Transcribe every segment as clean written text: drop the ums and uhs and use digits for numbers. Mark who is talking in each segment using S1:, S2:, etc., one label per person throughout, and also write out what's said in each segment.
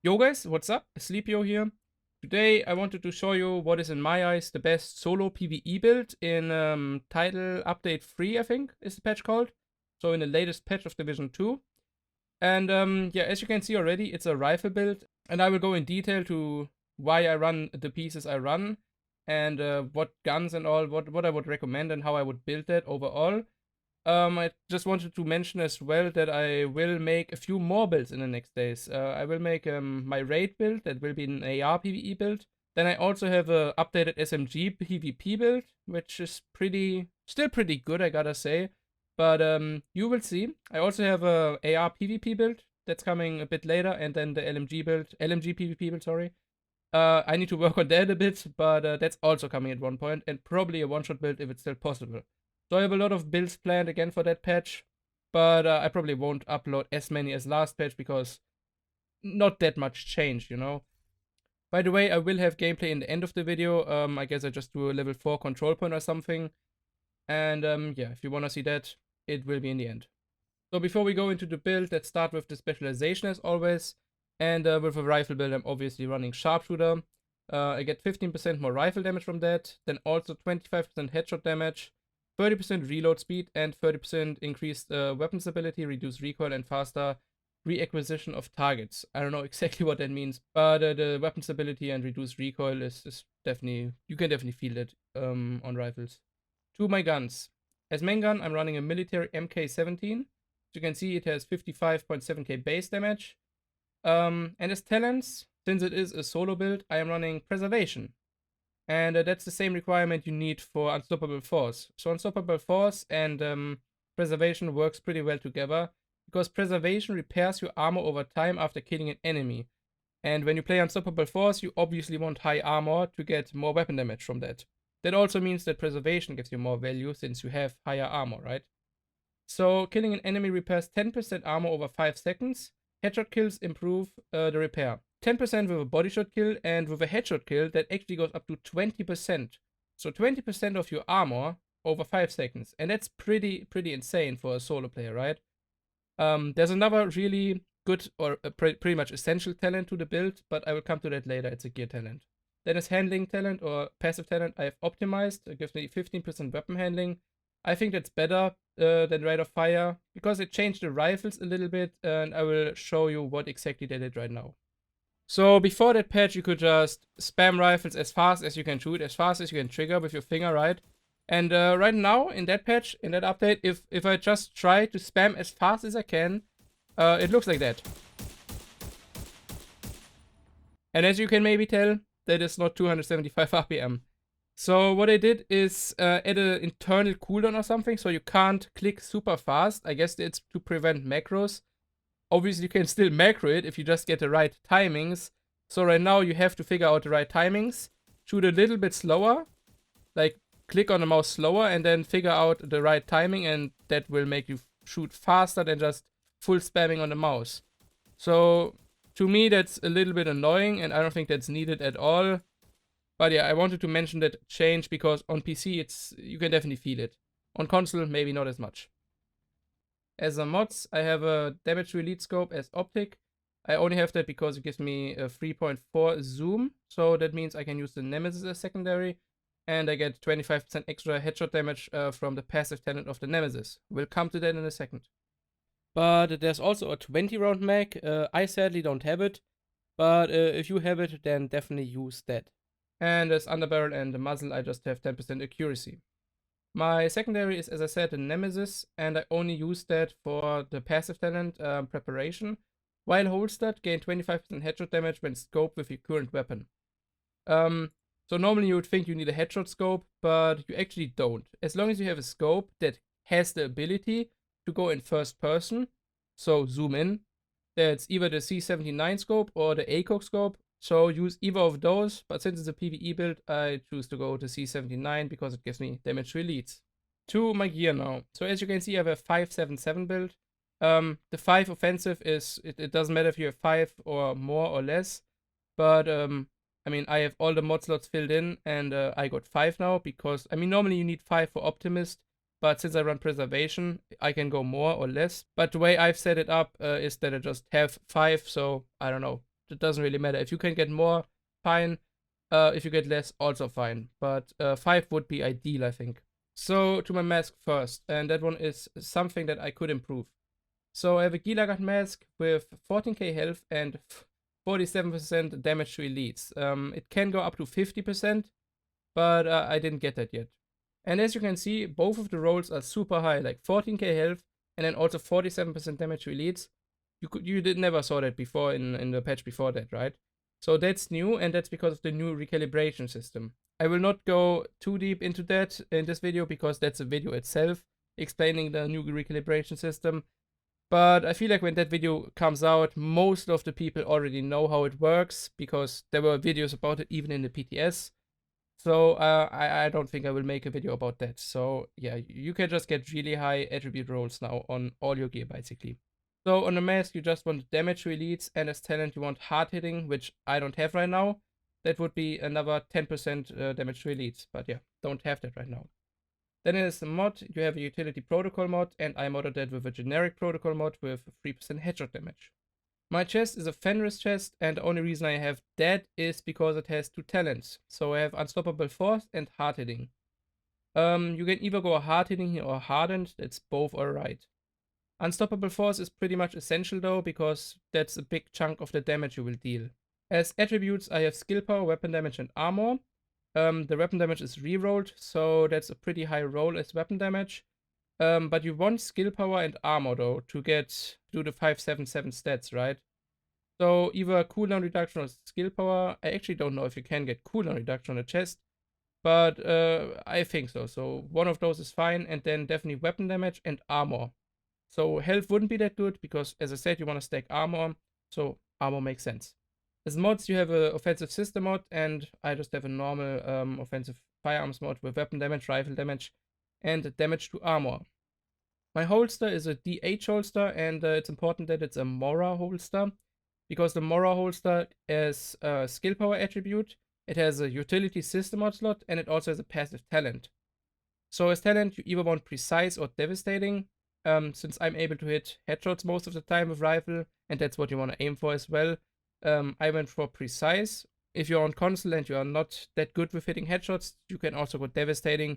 S1: Yo guys, what's up? Sleepio here. Today I wanted to show you what is in my eyes the best solo PvE build in title update 3, I think is the patch called. So in the latest patch of Division 2. And yeah, as you can see already, it's a rifle build. And I will go in detail to why I run the pieces I run. And what guns and all, what I would recommend and how I would build that overall. I just wanted to mention as well that I will make a few more builds in the next days. I will make my raid build, that will be an AR PvE build. Then I also have a updated SMG PvP build, which is still pretty good, I gotta say. But you will see. I also have a AR PvP build that's coming a bit later, and then the LMG PvP build, sorry. I need to work on that a bit, but that's also coming at one point, and probably a one-shot build if it's still possible. So I have a lot of builds planned again for that patch, but I probably won't upload as many as last patch because not that much changed, you know. By the way, I will have gameplay in the end of the video. I guess I just do a level 4 control point or something. And yeah, if you want to see that, it will be in the end. So before we go into the build, let's start with the specialization as always. And with a rifle build, I'm obviously running sharpshooter. I get 15% more rifle damage from that, then also 25% headshot damage, 30% reload speed, and 30% increased weapon stability, reduced recoil, and faster reacquisition of targets. I don't know exactly what that means, but the weapon stability and reduced recoil is definitely, you can definitely feel it on rifles. To my guns. As main gun, I'm running a military MK17. As you can see, it has 55.7k base damage. And as talents, since it is a solo build, I am running Preservation. And that's the same requirement you need for Unstoppable Force. So Unstoppable Force and Preservation works pretty well together, because Preservation repairs your armor over time after killing an enemy. And when you play Unstoppable Force, you obviously want high armor to get more weapon damage from that. That also means that Preservation gives you more value since you have higher armor, right? So killing an enemy repairs 10% armor over 5 seconds. Headshot kills improve the repair. 10% with a body shot kill, and with a headshot kill, that actually goes up to 20%. So 20% of your armor over 5 seconds. And that's pretty insane for a solo player, right? There's another really good or pretty much essential talent to the build, but I will come to that later. It's a gear talent. Then as handling talent or passive talent, I have optimized. It gives me 15% weapon handling. I think that's better than Rate of Fire, because it changed the rifles a little bit, and I will show you what exactly they did right now. So before that patch, you could just spam rifles as fast as you can shoot, as fast as you can trigger with your finger, right? And right now, in that patch, in that update, if I just try to spam as fast as I can, it looks like that. And as you can maybe tell, that is not 275 RPM. So what I did is add an internal cooldown or something, so you can't click super fast. I guess it's to prevent macros. Obviously, you can still macro it if you just get the right timings. So right now, you have to figure out the right timings. Shoot a little bit slower. Like, click on the mouse slower and then figure out the right timing. And that will make you shoot faster than just full spamming on the mouse. So, to me, that's a little bit annoying. And I don't think that's needed at all. But yeah, I wanted to mention that change because on PC, you can definitely feel it. On console, maybe not as much. As a mods, I have a damage relief scope as optic. I only have that because it gives me a 3.4 zoom. So that means I can use the Nemesis as secondary. And I get 25% extra headshot damage from the passive talent of the Nemesis. We'll come to that in a second. But there's also a 20 round mag. I sadly don't have it. But if you have it, then definitely use that. And as underbarrel and the muzzle, I just have 10% accuracy. My secondary is, as I said, a Nemesis, and I only use that for the passive talent preparation. While holstered, gain 25% headshot damage when scoped with your current weapon. So normally you would think you need a headshot scope, but you actually don't. As long as you have a scope that has the ability to go in first person, so zoom in, that's either the C79 scope or the ACOG scope. So use either of those, but since it's a PvE build, I choose to go to C79 because it gives me damage release. To my gear now. So as you can see, I have a 577 build. The 5 offensive is, it doesn't matter if you have 5 or more or less, but I mean, I have all the mod slots filled in, and I got 5 now because, I mean, normally you need 5 for Optimist, but since I run Preservation, I can go more or less. But the way I've set it up is that I just have 5, so I don't know, it doesn't really matter. If you can get more, fine. If you get less, also fine. But 5 would be ideal, I think. So to my mask first, and that one is something that I could improve. So I have a Gilagat mask with 14k health and 47% damage to elites. It can go up to 50%, but I didn't get that yet. And as you can see, both of the rolls are super high, like 14k health and then also 47% damage to elites. You never saw that before in the patch before that, right? So that's new, and that's because of the new recalibration system. I will not go too deep into that in this video because that's a video itself explaining the new recalibration system. But I feel like when that video comes out, most of the people already know how it works because there were videos about it even in the PTS. So I don't think I will make a video about that. So yeah, you can just get really high attribute rolls now on all your gear basically. So on the mask, you just want damage to elites, and as talent, you want hard hitting, which I don't have right now. That would be another 10% damage to elites, but yeah, don't have that right now. Then there's the mod, you have a utility protocol mod, and I modded that with a generic protocol mod with 3% headshot damage. My chest is a Fenris chest, and the only reason I have that is because it has 2 talents. So I have Unstoppable Force and Hard Hitting. You can either go hard hitting here or hardened, that's both alright. Unstoppable Force is pretty much essential though, because that's a big chunk of the damage you will deal. As attributes, I have skill power, weapon damage, and armor. The weapon damage is rerolled, so that's a pretty high roll as weapon damage. But you want skill power and armor though to do the 577 stats, right? So either cooldown reduction or skill power. I actually don't know if you can get cooldown reduction on the chest, but I think so. So one of those is fine, and then definitely weapon damage and armor. So health wouldn't be that good because, as I said, you want to stack armor, so armor makes sense. As mods, you have an offensive system mod, and I just have a normal offensive firearms mod with weapon damage, rifle damage, and damage to armor. My holster is a DH holster, and it's important that it's a Mora holster, because the Mora holster has a skill power attribute, it has a utility system mod slot, and it also has a passive talent. So as talent, you either want precise or devastating. Since I'm able to hit headshots most of the time with rifle, and that's what you want to aim for as well, I went for precise. If you're on console and you are not that good with hitting headshots, you can also go devastating.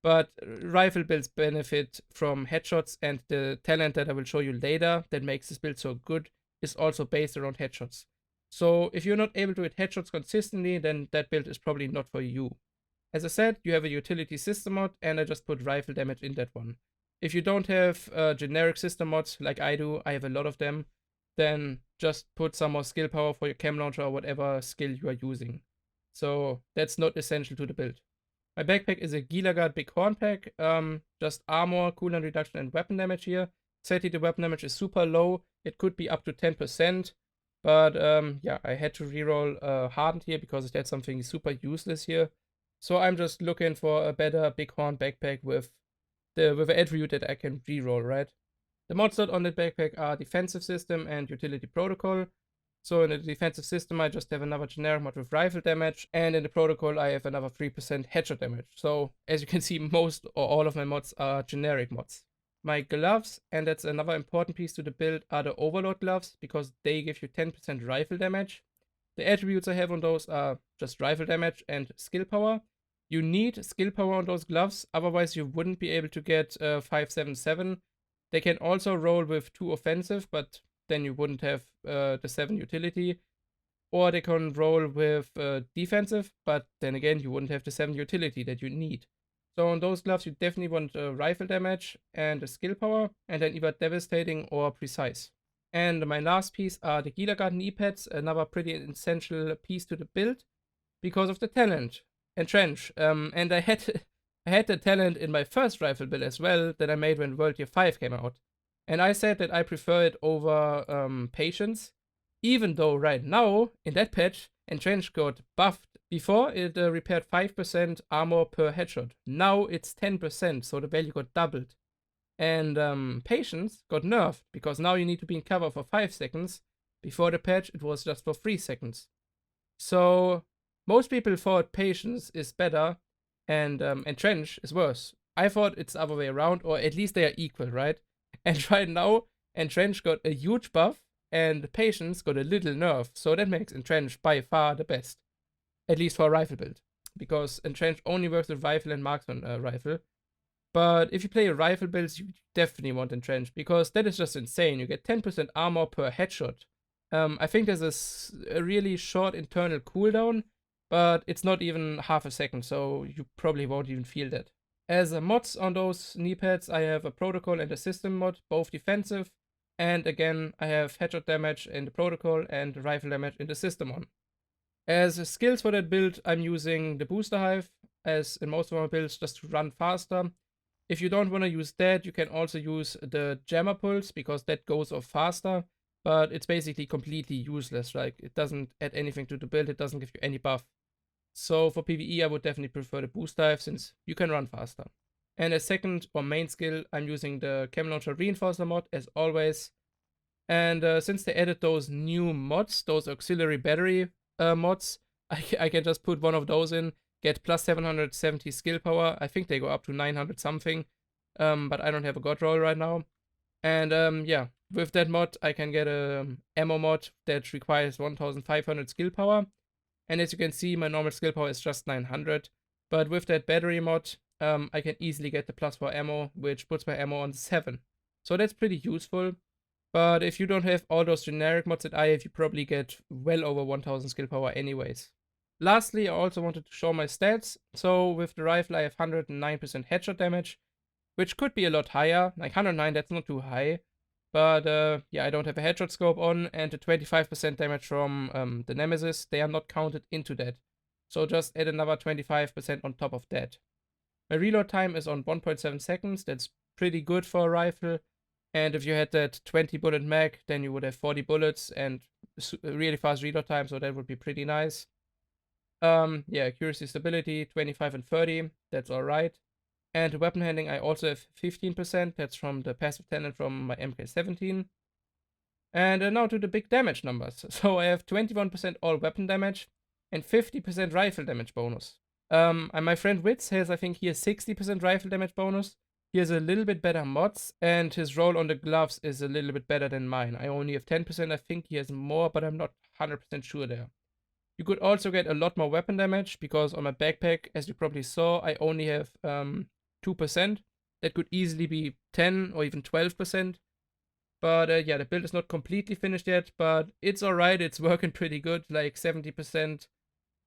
S1: But rifle builds benefit from headshots, and the talent that I will show you later that makes this build so good is also based around headshots. So if you're not able to hit headshots consistently, then that build is probably not for you. As I said, you have a utility system mod, and I just put rifle damage in that one. If you don't have generic system mods like I do, I have a lot of them, then just put some more skill power for your cam launcher or whatever skill you are using. So that's not essential to the build. My backpack is a Gilagat Big Horn pack, just armor, cooldown reduction, and weapon damage here. Sadly, the weapon damage is super low. It could be up to 10%, but yeah, I had to reroll hardened here because it had something super useless here. So I'm just looking for a better Big Horn backpack with an attribute that I can reroll, right? The mods slot on the backpack are defensive system and utility protocol. So in the defensive system, I just have another generic mod with rifle damage, and in the protocol, I have another 3% headshot damage. So as you can see, most or all of my mods are generic mods. My gloves, and that's another important piece to the build, are the Overlord gloves because they give you 10% rifle damage. The attributes I have on those are just rifle damage and skill power. You need skill power on those gloves, otherwise you wouldn't be able to get 577. They can also roll with 2 offensive, but then you wouldn't have the 7 utility. Or they can roll with defensive, but then again you wouldn't have the 7 utility that you need. So on those gloves you definitely want rifle damage and a skill power, and then either devastating or precise. And my last piece are the Gilagat knee pads, another pretty essential piece to the build because of the talent. Entrench. And I had the talent in my first rifle build as well that I made when World Tier 5 came out. And I said that I prefer it over Patience, even though right now, in that patch, Entrench got buffed. Before, it repaired 5% armor per headshot. Now it's 10%, so the value got doubled. And Patience got nerfed, because now you need to be in cover for 5 seconds. Before the patch, it was just for 3 seconds. So most people thought Patience is better and Entrench is worse. I thought it's the other way around, or at least they are equal, right? And right now, Entrench got a huge buff and patience got a little nerf, so that makes entrenched by far the best, at least for a rifle build, because entrenched only works with rifle and marksman rifle. But if you play rifle builds, you definitely want entrenched, because that is just insane. You get 10% armor per headshot. I think there's a really short internal cooldown, but it's not even half a second, so you probably won't even feel that. As mods on those knee pads, I have a protocol and a system mod, both defensive, and again, I have headshot damage in the protocol and rifle damage in the system one. As skills for that build, I'm using the booster hive, as in most of my builds, just to run faster. If you don't want to use that, you can also use the jammer pulse, because that goes off faster, but it's basically completely useless. Like, it doesn't add anything to the build, it doesn't give you any buff. So for PvE, I would definitely prefer the boost dive, since you can run faster. And as second or main skill, I'm using the Chem Launcher Reinforcer mod, as always. And since they added those new mods, those auxiliary battery mods, I can just put one of those in, get plus 770 skill power. I think they go up to 900 something, but I don't have a god roll right now. And yeah, with that mod, I can get a ammo mod that requires 1500 skill power. And as you can see, my normal skill power is just 900. But with that battery mod, I can easily get the plus 4 ammo, which puts my ammo on 7. So that's pretty useful. But if you don't have all those generic mods that I have, you probably get well over 1000 skill power anyways. Lastly, I also wanted to show my stats. So with the rifle, I have 109% headshot damage, which could be a lot higher. Like 109, that's not too high. But yeah, I don't have a headshot scope on, and the 25% damage from the Nemesis, they are not counted into that. So just add another 25% on top of that. My reload time is on 1.7 seconds. That's pretty good for a rifle. And if you had that 20 bullet mag, then you would have 40 bullets and really fast reload time, so that would be pretty nice. Yeah, accuracy, stability, 25 and 30, that's alright. And weapon handling, I also have 15%, that's from the passive talent from my MK17. And now to the big damage numbers. So I have 21% all weapon damage and 50% rifle damage bonus. And my friend Witz has, I think he has 60% rifle damage bonus. He has a little bit better mods, and his roll on the gloves is a little bit better than mine. I only have 10%, I think he has more, but I'm not 100% sure there. You could also get a lot more weapon damage, because on my backpack, as you probably saw, I only have 2%. That could easily be 10 or even 12%. But yeah, the build is not completely finished yet, but it's alright, it's working pretty good, like 70%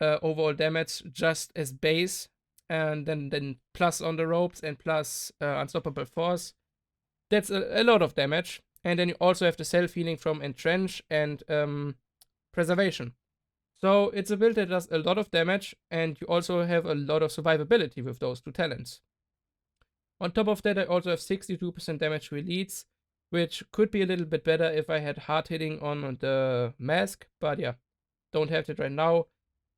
S1: overall damage just as base. And then plus on the ropes and plus unstoppable force. That's a lot of damage. And then you also have the self-healing from entrench and preservation. So it's a build that does a lot of damage, and you also have a lot of survivability with those two talents. On top of that, I also have 62% damage to elites, which could be a little bit better if I had hard hitting on the mask, but yeah, don't have that right now.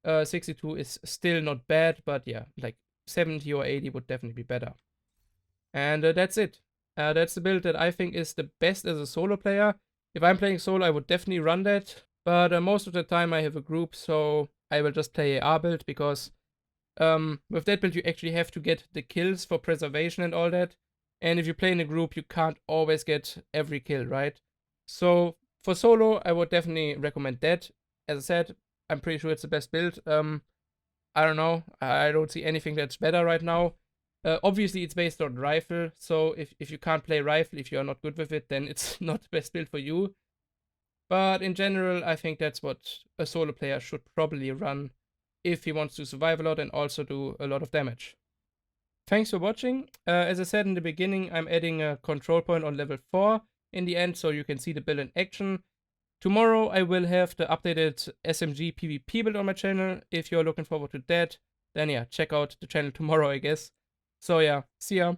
S1: 62 is still not bad, but yeah, like 70 or 80 would definitely be better. And that's it. That's the build that I think is the best as a solo player. If I'm playing solo, I would definitely run that, but most of the time I have a group, so I will just play AR build, because with that build you actually have to get the kills for preservation and all that. And if you play in a group, you can't always get every kill, right? So for solo, I would definitely recommend that. As I said, I'm pretty sure it's the best build. I don't know. I don't see anything that's better right now. Obviously, it's based on rifle, so if you can't play rifle, if you're not good with it, then it's not the best build for you. But in general, I think that's what a solo player should probably run if he wants to survive a lot and also do a lot of damage. Thanks for watching. As I said in the beginning, I'm adding a control point on level 4 in the end, so you can see the build in action. Tomorrow I will have the updated SMG PvP build on my channel. If you're looking forward to that, then yeah, check out the channel tomorrow, I guess. So yeah, see ya.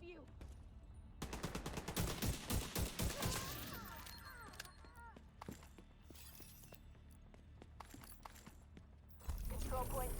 S2: you.
S3: Control point